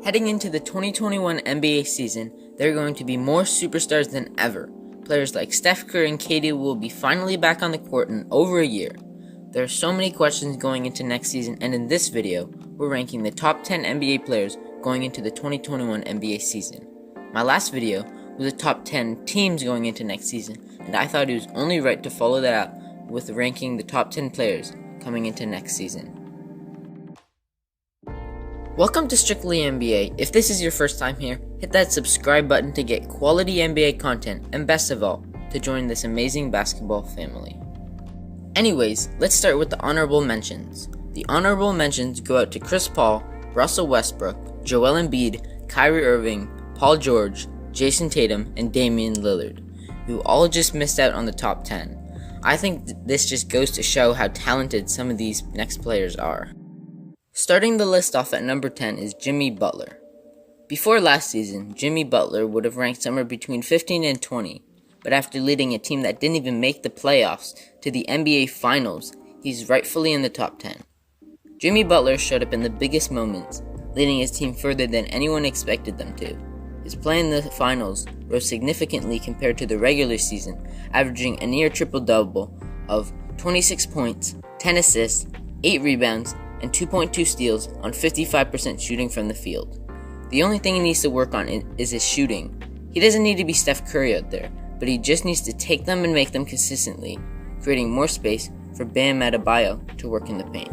Heading into the 2021 NBA season, there are going to be more superstars than ever. Players like Steph Curry and KD will be finally back on the court in over a year. There are so many questions going into next season, and in this video, we're ranking the top 10 NBA players going into the 2021 NBA season. My last video was the top 10 teams going into next season, and I thought it was only right to follow that up with ranking the top 10 players coming into next season. Welcome to Strictly NBA. If this is your first time here, hit that subscribe button to get quality NBA content, and best of all, to join this amazing basketball family. Anyways, let's start with the honorable mentions. The honorable mentions go out to Chris Paul, Russell Westbrook, Joel Embiid, Kyrie Irving, Paul George, Jason Tatum, and Damian Lillard, who all just missed out on the top 10. I think this just goes to show how talented some of these next players are. Starting the list off at number 10 is Jimmy Butler. Before last season, Jimmy Butler would have ranked somewhere between 15 and 20, but after leading a team that didn't even make the playoffs to the NBA Finals, he's rightfully in the top 10. Jimmy Butler showed up in the biggest moments, leading his team further than anyone expected them to. His play in the finals rose significantly compared to the regular season, averaging a near triple-double of 26 points, 10 assists, 8 rebounds, and 2.2 steals on 55% shooting from the field. The only thing he needs to work on is his shooting. He doesn't need to be Steph Curry out there, but he just needs to take them and make them consistently, creating more space for Bam Adebayo to work in the paint.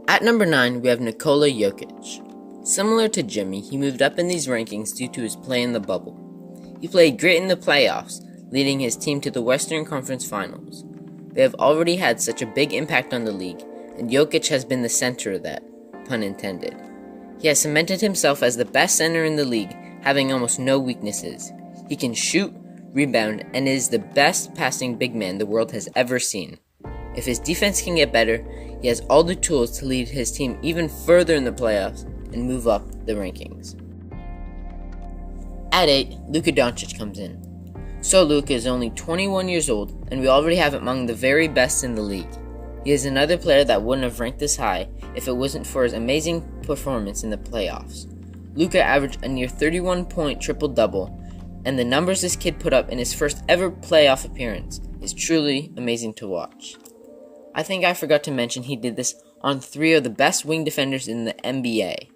At number 9, we have Nikola Jokic. Similar to Jimmy, he moved up in these rankings due to his play in the bubble. He played great in the playoffs, leading his team to the Western Conference Finals. They have already had such a big impact on the league, and Jokic has been the center of that, pun intended. He has cemented himself as the best center in the league, having almost no weaknesses. He can shoot, rebound, and is the best passing big man the world has ever seen. If his defense can get better, he has all the tools to lead his team even further in the playoffs and move up the rankings. At 8, Luka Doncic comes in. So Luka is only 21 years old, and we already have among the very best in the league. He is another player that wouldn't have ranked this high if it wasn't for his amazing performance in the playoffs. Luka averaged a near 31-point triple-double, and the numbers this kid put up in his first ever playoff appearance is truly amazing to watch. I think I forgot to mention he did this on 3 of the best wing defenders in the NBA.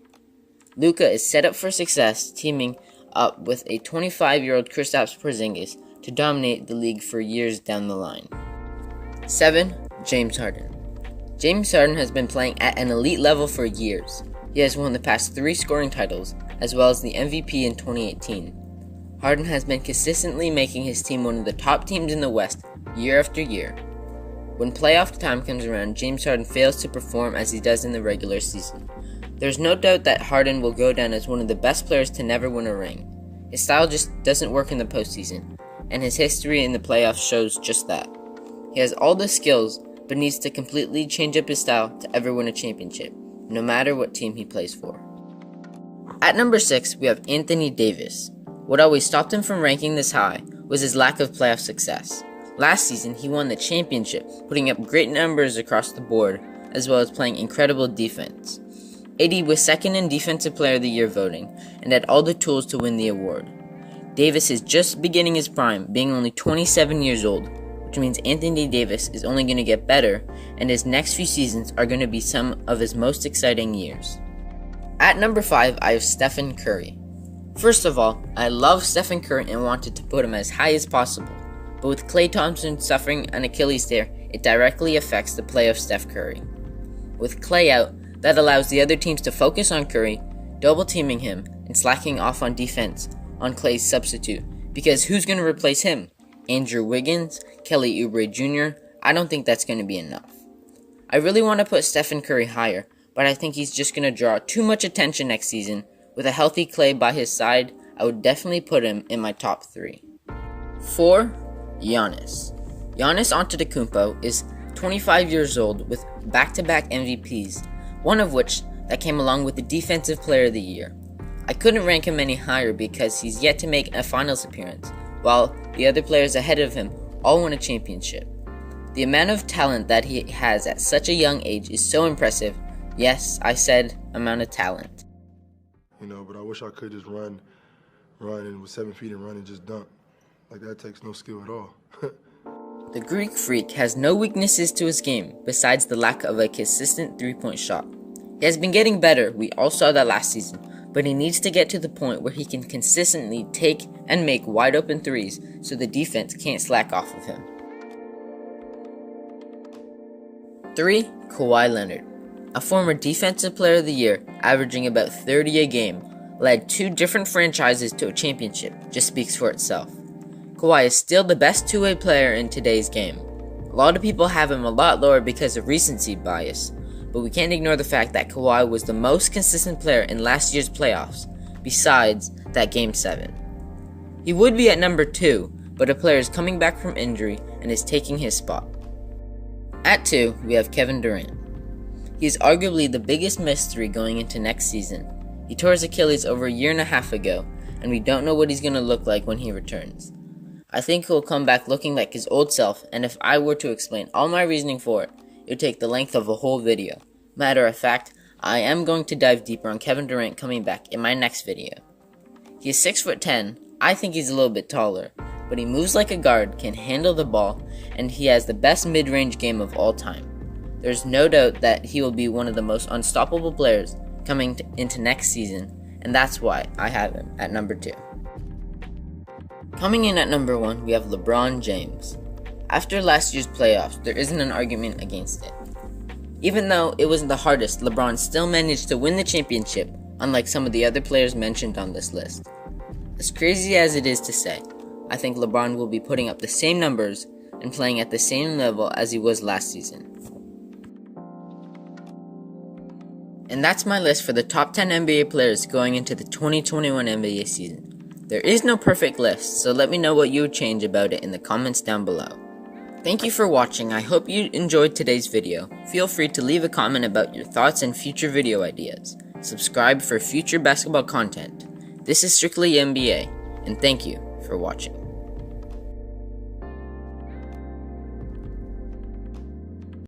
Luka is set up for success, teaming up with a 25-year-old Kristaps Porzingis to dominate the league for years down the line. 7. James Harden. James Harden has been playing at an elite level for years. He has won the past 3 scoring titles, as well as the MVP in 2018. Harden has been consistently making his team one of the top teams in the West year after year. When playoff time comes around, James Harden fails to perform as he does in the regular season. There's no doubt that Harden will go down as one of the best players to never win a ring. His style just doesn't work in the postseason, and his history in the playoffs shows just that. He has all the skills, but needs to completely change up his style to ever win a championship, no matter what team he plays for. At number 6, we have Anthony Davis. What always stopped him from ranking this high was his lack of playoff success. Last season, he won the championship, putting up great numbers across the board, as well as playing incredible defense. AD was second in Defensive Player of the Year voting, and had all the tools to win the award. Davis is just beginning his prime, being only 27 years old, which means Anthony Davis is only going to get better, and his next few seasons are going to be some of his most exciting years. At number 5, I have Stephen Curry. First of all, I love Stephen Curry and wanted to put him as high as possible, but with Klay Thompson suffering an Achilles tear, it directly affects the play of Steph Curry. With Klay out, that allows the other teams to focus on Curry, double teaming him, and slacking off on defense on Klay's substitute, because who's going to replace him? Andrew Wiggins, Kelly Oubre Jr., I don't think that's going to be enough. I really want to put Stephen Curry higher, but I think he's just going to draw too much attention next season. With a healthy Klay by his side, I would definitely put him in my top 3. 4. Giannis. Giannis Antetokounmpo is 25 years old with back-to-back MVPs, one of which that came along with the Defensive Player of the Year. I couldn't rank him any higher because he's yet to make a finals appearance, while the other players ahead of him all won a championship. The amount of talent that he has at such a young age is so impressive. Yes, I said amount of talent. but I wish I could just run and with 7 feet and run and just dunk. Like, that takes no skill at all. The Greek Freak has no weaknesses to his game besides the lack of a consistent three-point shot. He has been getting better, we all saw that last season, but he needs to get to the point where he can consistently take and make wide open threes so the defense can't slack off of him. 3. Kawhi Leonard. A former Defensive Player of the Year, averaging about 30 a game, led 2 different franchises to a championship, just speaks for itself. Kawhi is still the best two-way player in today's game. A lot of people have him a lot lower because of recency bias, but we can't ignore the fact that Kawhi was the most consistent player in last year's playoffs, besides that Game 7. He would be at number 2, but a player is coming back from injury and is taking his spot. At 2, we have Kevin Durant. He is arguably the biggest mystery going into next season. He tore his Achilles over a year and a half ago, and we don't know what he's going to look like when he returns. I think he'll come back looking like his old self, and if I were to explain all my reasoning for it, it would take the length of a whole video. Matter of fact, I am going to dive deeper on Kevin Durant coming back in my next video. He is 6'10", I think he's a little bit taller, but he moves like a guard, can handle the ball, and he has the best mid-range game of all time. There's no doubt that he will be one of the most unstoppable players coming into next season, and that's why I have him at number 2. Coming in at number 1, we have LeBron James. After last year's playoffs, there isn't an argument against it. Even though it wasn't the hardest, LeBron still managed to win the championship, unlike some of the other players mentioned on this list. As crazy as it is to say, I think LeBron will be putting up the same numbers and playing at the same level as he was last season. And that's my list for the top 10 NBA players going into the 2021 NBA season. There is no perfect list, so let me know what you would change about it in the comments down below. Thank you for watching. I hope you enjoyed today's video. Feel free to leave a comment about your thoughts and future video ideas. Subscribe for future basketball content. This is Strictly NBA, and thank you for watching.